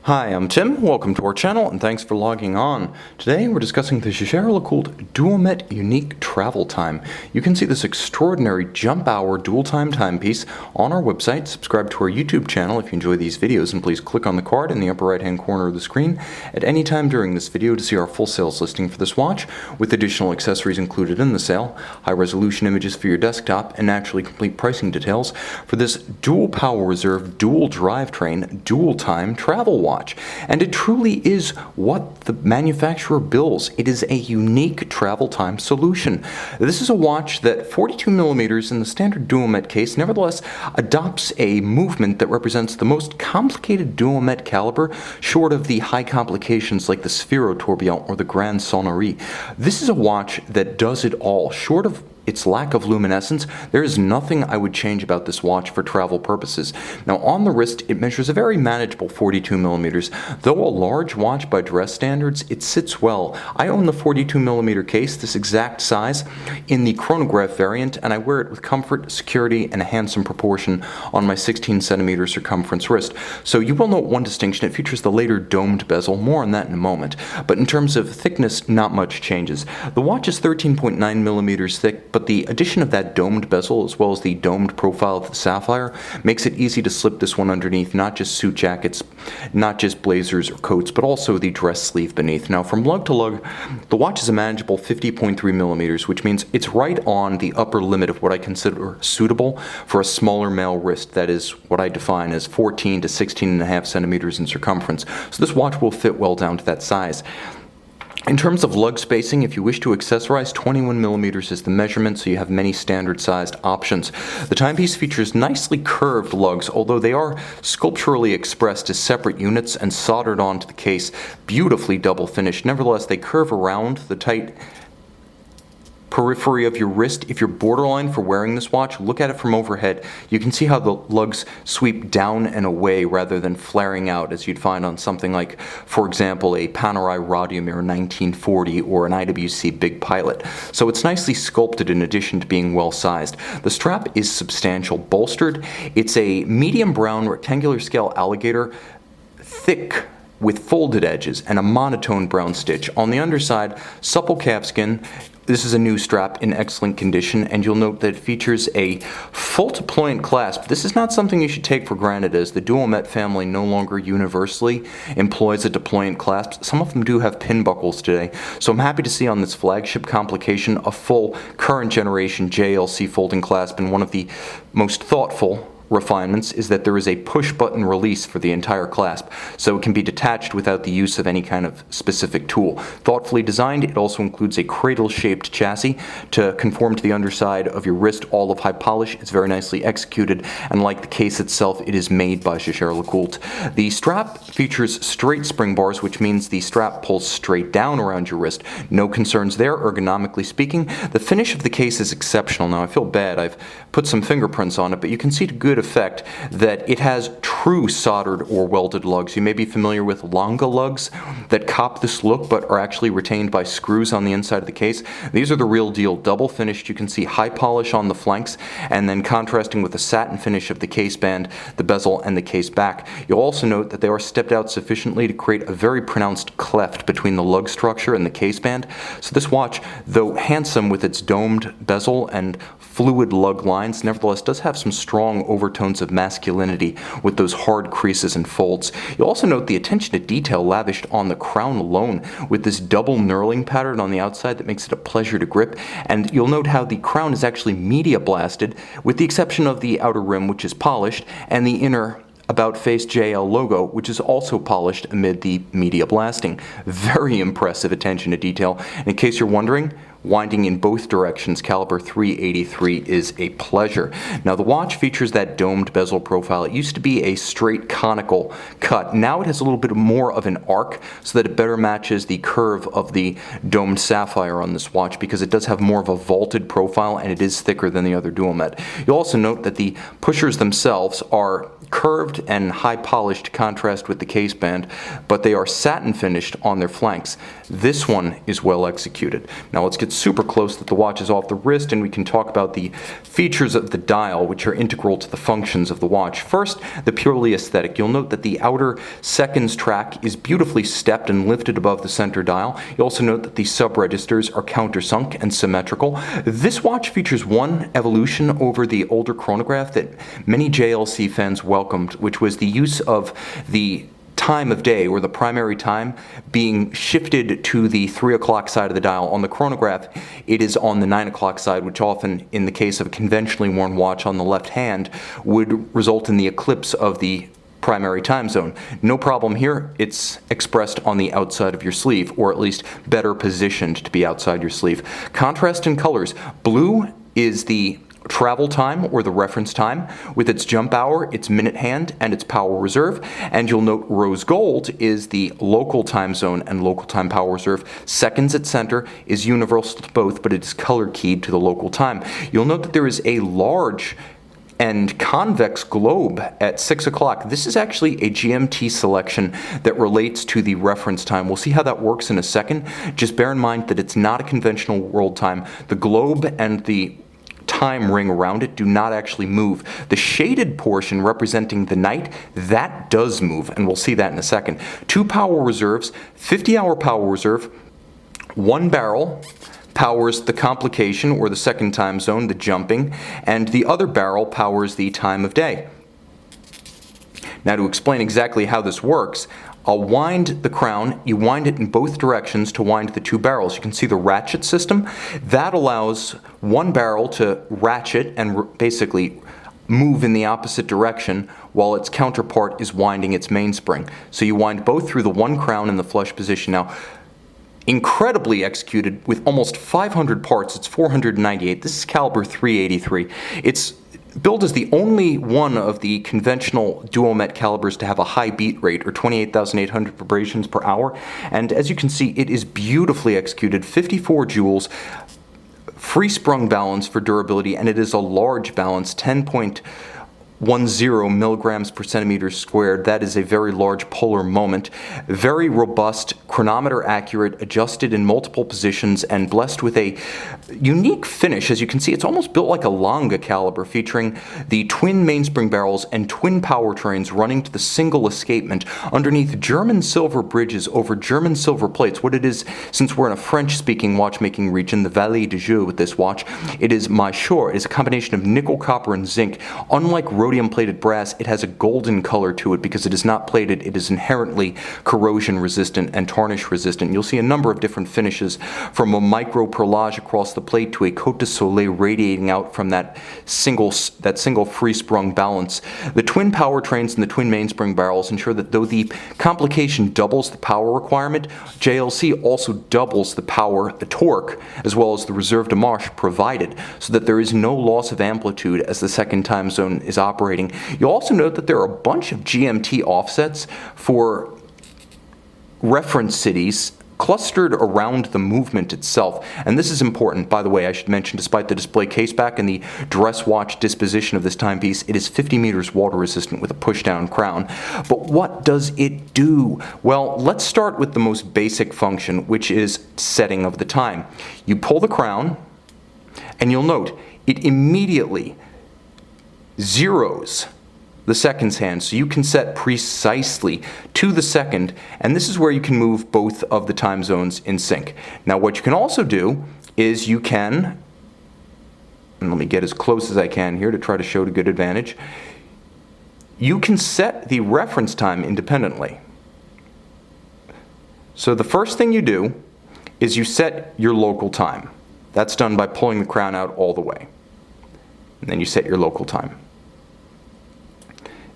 Hi, I'm Tim, welcome to our channel, and thanks for logging on. Today we're discussing the Jaeger-LeCoultre Duometre Unique Travel Time. You can see this extraordinary jump hour dual time timepiece on our website. Subscribe to our YouTube channel if you enjoy these videos, and please click on the card in the upper right hand corner of the screen at any time during this video to see our full sales listing for this watch, with additional accessories included in the sale, high resolution images for your desktop, and naturally complete pricing details for this dual power reserve, dual drivetrain, dual time travel watch. And it truly is what the manufacturer bills. It is a unique travel time solution. This is a watch that 42 millimeters in the standard Duometre case nevertheless adopts a movement that represents the most complicated Duometre caliber, short of the high complications like the Sphero Tourbillon or the Grand Sonnerie. This is a watch that does it all, short of its lack of luminescence. There is nothing I would change about this watch for travel purposes. Now on the wrist, it measures a very manageable 42 millimeters. Though a large watch by dress standards, it sits well. I own the 42 millimeter case, this exact size, in the chronograph variant, and I wear it with comfort, security, and a handsome proportion on my 16 centimeter circumference wrist. So you will note one distinction: it features the later domed bezel, more on that in a moment. But in terms of thickness, not much changes. The watch is 13.9 millimeters thick, but the addition of that domed bezel, as well as the domed profile of the sapphire, makes it easy to slip this one underneath not just suit jackets, not just blazers or coats, but also the dress sleeve beneath. Now from lug to lug, the watch is a manageable 50.3 millimeters, which means it's right on the upper limit of what I consider suitable for a smaller male wrist. That is what I define as 14 to 16.5 centimeters in circumference. So this watch will fit well down to that size. In terms of lug spacing, if you wish to accessorize, 21 millimeters is the measurement, so you have many standard-sized options. The timepiece features nicely curved lugs, although they are sculpturally expressed as separate units and soldered onto the case, beautifully double finished. Nevertheless, they curve around the tight periphery of your wrist. If you're borderline for wearing this watch, look at it from overhead. You can see how the lugs sweep down and away rather than flaring out as you'd find on something like, for example, a Panerai Radiomir 1940 or an IWC Big Pilot. So it's nicely sculpted in addition to being well sized. The strap is substantial, bolstered. It's a medium brown rectangular scale alligator, thick with folded edges and a monotone brown stitch. On the underside, supple calfskin. This is a new strap in excellent condition, and you'll note that it features a full deployant clasp. This is not something you should take for granted, as the Duometre family no longer universally employs a deployant clasp. Some of them do have pin buckles today, so I'm happy to see on this flagship complication a full current generation JLC folding clasp, and one of the most thoughtful refinements is that there is a push button release for the entire clasp, so it can be detached without the use of any kind of specific tool. Thoughtfully designed, it also includes a cradle shaped chassis to conform to the underside of your wrist, all of high polish. It's very nicely executed, and like the case itself, it is made by Jaeger-LeCoultre. The strap features straight spring bars, which means the strap pulls straight down around your wrist. No concerns there, ergonomically speaking. The finish of the case is exceptional. Now I feel bad, I've put some fingerprints on it, but you can see to good effect that it has true soldered or welded lugs. You may be familiar with Longa lugs that cop this look but are actually retained by screws on the inside of the case. These are the real deal, double finished. You can see high polish on the flanks, and then contrasting with the satin finish of the case band, the bezel, and the case back. You'll also note that they are stepped out sufficiently to create a very pronounced cleft between the lug structure and the case band. So this watch, though handsome with its domed bezel and fluid lug lines, nevertheless does have some strong overtones of masculinity with those hard creases and folds. You'll also note the attention to detail lavished on the crown alone, with this double knurling pattern on the outside that makes it a pleasure to grip. And you'll note how the crown is actually media blasted, with the exception of the outer rim, which is polished, and the inner about face JL logo, which is also polished amid the media blasting. Very impressive attention to detail. And in case you're wondering, winding in both directions, caliber 383 is a pleasure. Now the watch features that domed bezel profile. It used to be a straight conical cut. Now it has a little bit more of an arc so that it better matches the curve of the domed sapphire on this watch, because it does have more of a vaulted profile and it is thicker than the other Duometre. You'll also note that the pushers themselves are curved and high polished contrast with the case band, but they are satin finished on their flanks. This one is well executed. Now let's get super close that the watch is off the wrist and we can talk about the features of the dial, which are integral to the functions of the watch. First, the purely aesthetic. You'll note that the outer seconds track is beautifully stepped and lifted above the center dial. You'll also note that the sub-registers are countersunk and symmetrical. This watch features one evolution over the older chronograph that many JLC fans welcomed, which was the use of the time of day, or the primary time, being shifted to the 3 o'clock side of the dial. On the chronograph, it is on the 9 o'clock side, which often, in the case of a conventionally worn watch on the left hand, would result in the eclipse of the primary time zone. No problem here, it's expressed on the outside of your sleeve, or at least better positioned to be outside your sleeve. Contrast in colors. Blue is the travel time, or the reference time, with its jump hour, its minute hand, and its power reserve. And you'll note rose gold is the local time zone and local time power reserve. Seconds at center is universal to both, but it is color keyed to the local time. You'll note that there is a large and convex globe at 6 o'clock. This is actually a GMT selection that relates to the reference time. We'll see how that works in a second. Just bear in mind that it's not a conventional world time. The globe and the time ring around it do not actually move. The shaded portion representing the night, that does move, and we'll see that in a second. 2 power reserves, 50-hour power reserve, 1 barrel powers the complication, or the second time zone, the jumping, and the other barrel powers the time of day. Now, to explain exactly how this works, I'll wind the crown. You wind it in both directions to wind the 2 barrels. You can see the ratchet system. That allows 1 barrel to ratchet and basically move in the opposite direction while its counterpart is winding its mainspring. So you wind both through the 1 crown in the flush position. Now, incredibly executed with almost 500 parts. It's 498. This is caliber 383. It's billed as the only one of the conventional Duometre calibers to have a high beat rate, or 28,800 vibrations per hour. And as you can see, it is beautifully executed, 54 joules, free sprung balance for durability, and it is a large balance, 10.10 milligrams per centimeter squared. That is a very large polar moment. Very robust, chronometer accurate, adjusted in multiple positions, and blessed with a unique finish. As you can see, it's almost built like a Longa caliber, featuring the twin mainspring barrels and twin powertrains running to the single escapement underneath German silver bridges over German silver plates. What it is, since we're in a French-speaking watchmaking region, the Vallée de Joux with this watch, it is Maillot. It is a combination of nickel, copper, and zinc. Unlike rhodium-plated brass, it has a golden color to it because it is not plated. It is inherently corrosion-resistant and tarnish-resistant. You'll see a number of different finishes, from a micro perlage across the plate to a Côte de Soleil radiating out from that single free-sprung balance. The twin powertrains and the twin mainspring barrels ensure that though the complication doubles the power requirement, JLC also doubles the power, the torque, as well as the reserve de marche provided, so that there is no loss of amplitude as the second time zone is operating. You'll also note that there are a bunch of GMT offsets for reference cities clustered around the movement itself. And this is important, by the way, I should mention, despite the display caseback and the dress watch disposition of this timepiece, it is 50 meters water resistant with a push-down crown. But what does it do? Well, let's start with the most basic function, which is setting of the time. You pull the crown, and you'll note it immediately zeros the seconds hand, so you can set precisely to the second, and this is where you can move both of the time zones in sync. Now, what you can also do is you can, and let me get as close as I can here to try to show to good advantage, you can set the reference time independently. So the first thing you do is you set your local time. That's done by pulling the crown out all the way. And then you set your local time.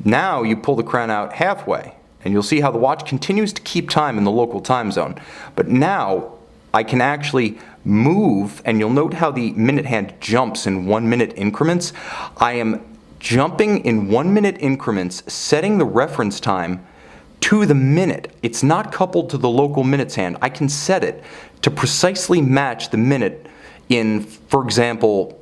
Now you pull the crown out halfway, and you'll see how the watch continues to keep time in the local time zone. But now I can actually move, and you'll note how the minute hand jumps in 1 minute increments. I am jumping in 1 minute increments, setting the reference time to the minute. It's not coupled to the local minutes hand. I can set it to precisely match the minute in, for example,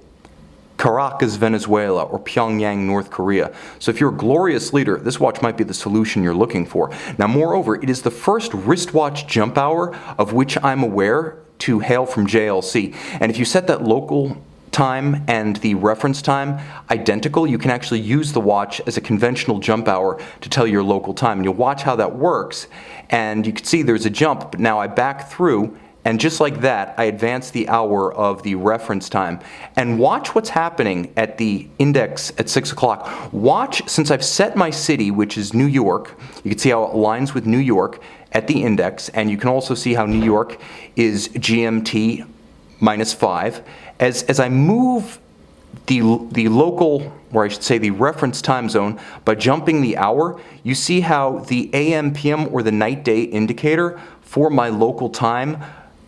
Caracas, Venezuela, or Pyongyang, North Korea. So if you're a glorious leader, this watch might be the solution you're looking for. Now, moreover, it is the first wristwatch jump hour of which I'm aware to hail from JLC. And if you set that local time and the reference time identical, you can actually use the watch as a conventional jump hour to tell your local time. And you'll watch how that works, and you can see there's a jump, but now I back through, and just like that, I advance the hour of the reference time. And watch what's happening at the index at 6 o'clock. Watch, since I've set my city, which is New York, you can see how it aligns with New York at the index, and you can also see how New York is GMT -5. As I move the local, or I should say the reference time zone, by jumping the hour, you see how the AM, PM, or the night day indicator for my local time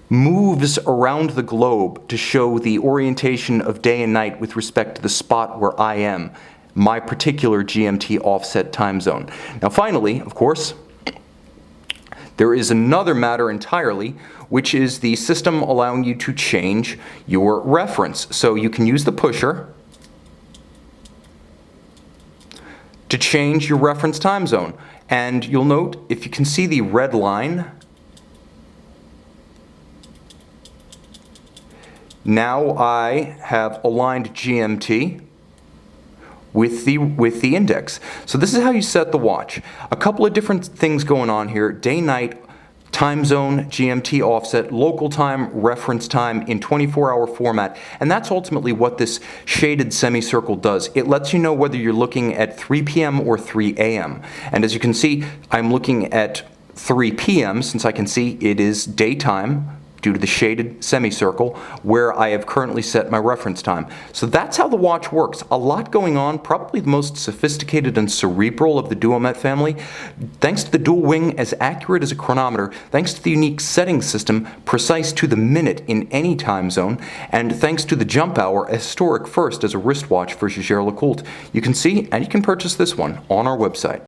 moves around the globe to show the orientation of day and night with respect to the spot where I am, my particular GMT offset time zone. Now finally, of course, there is another matter entirely, which is the system allowing you to change your reference. So you can use the pusher to change your reference time zone. And you'll note, if you can see the red line, now I have aligned GMT with the index. So this is how you set the watch. A couple of different things going on here: day-night, time zone, GMT offset, local time, reference time in 24-hour format. And that's ultimately what this shaded semicircle does. It lets you know whether you're looking at 3 p.m. or 3 a.m. And as you can see, I'm looking at 3 p.m. since I can see it is daytime due to the shaded semicircle where I have currently set my reference time. So that's how the watch works. A lot going on, probably the most sophisticated and cerebral of the Duometre family. Thanks to the dual wing, as accurate as a chronometer, thanks to the unique setting system, precise to the minute in any time zone, and thanks to the jump hour, a historic first as a wristwatch for Jaeger-LeCoultre. You can see and you can purchase this one on our website.